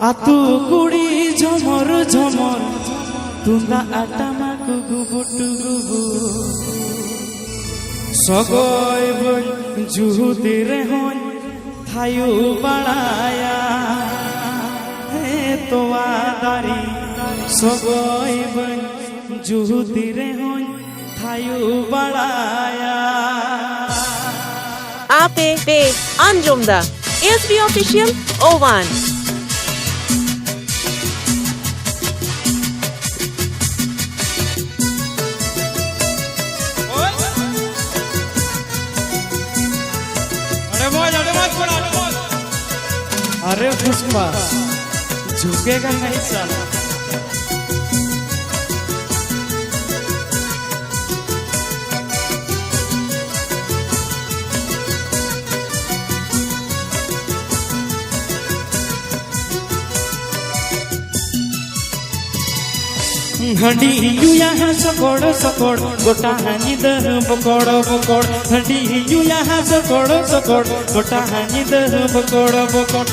Atu kudi jomor jomor tunda atama gugu butu gugu Sogoy boy juhudi rehoy thayu balaya he toa dari Sogoy boy juhudi rehoy thayu balaya Ape pe Anjumda ASB Official O1 अरे पुष्पा झुकेगा नहीं साला हंडी you यहाँ सकोड़ सकोड़ गोटा हानी दह बकोड़ बकोड़ हंडी you यहाँ सकोड़ सकोड़ गोटा हानी दह बकोड़ बकोड़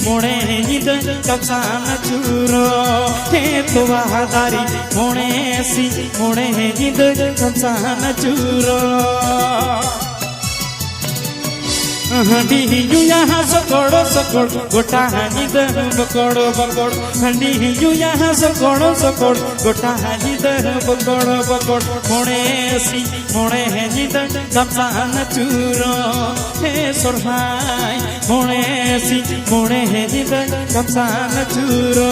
मोड़े निद कप्सान चूरो हे तो वहादारी मोड़े निद कप्सान चूरो हंडी यू यहाँ सकोड़ सकोड़ गोटा हानी दह बकोड़ बकोड़ हंडी यू यहाँ सकोड़ सकोड़ गोटा हानी दह बकोड़ बकोड़ मोड़े निद कप्सान चूरो हे सोरहाय मोड़े निद कप्सान चूरो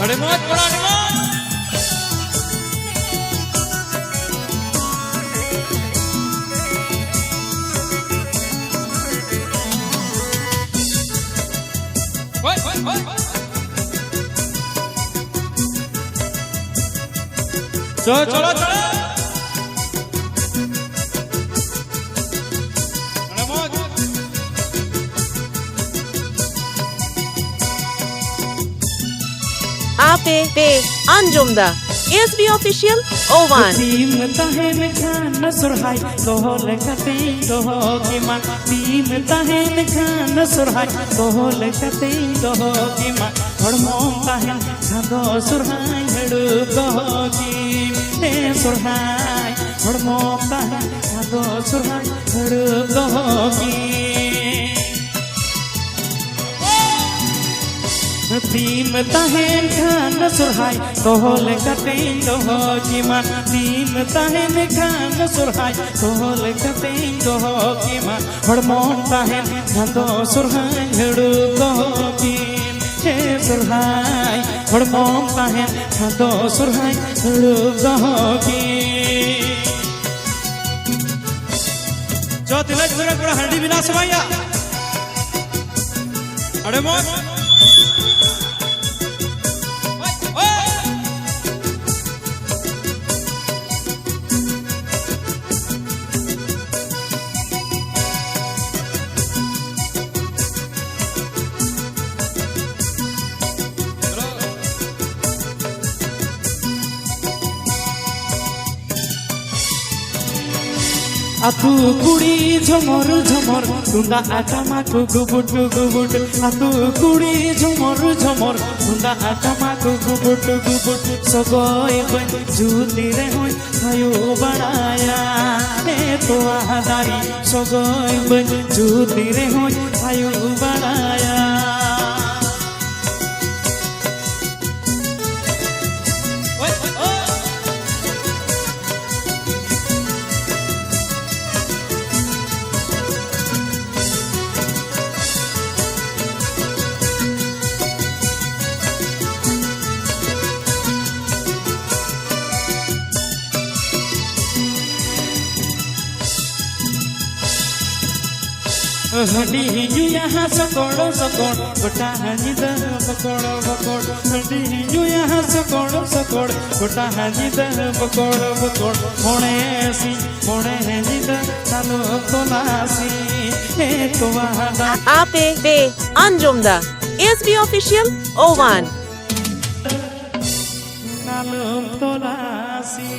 अरे मौत बड़ा चलो चलो चलो Ape pe Anjumda ASB Official O1 Team tahen khan surhai kohol kate doho kiman Team tahen khan surhai kohol kate doho kiman Hormon tahen khado surhai hadu doho kim He surhai hormon tahen khado surhai hadu doho kim Team tahen khan surhai kohol kate doho kiman Team tahen khan surhai kohol kate doho kiman hormon tahen khado surhai hadu doho kim He surhai hormon tahen khado surhai hadu doho kim Jo tilak pura pura handi bina samaya Ade mot Atu kudi jomor jomor tunda atama gugubut gugubut Atu kudi jomor jomor tunda atama gugubut gugubut Sogoy boy juti rehoy thayu balaya he to ahadari Sogoy boy juti rehoy thayu balaya handi you यहाँ सकोड़ सकोड़ गोटा हानी दह बकोड़ बकोड़ हंडी you यहाँ सकोड़ सकोड़ गोटा हानी दह बकोड़ बकोड़ मोड़े हानी दह तालो तोलासी हे तो वहादा Ape pe Anjumda ASB Official O1 na आलम तोलासी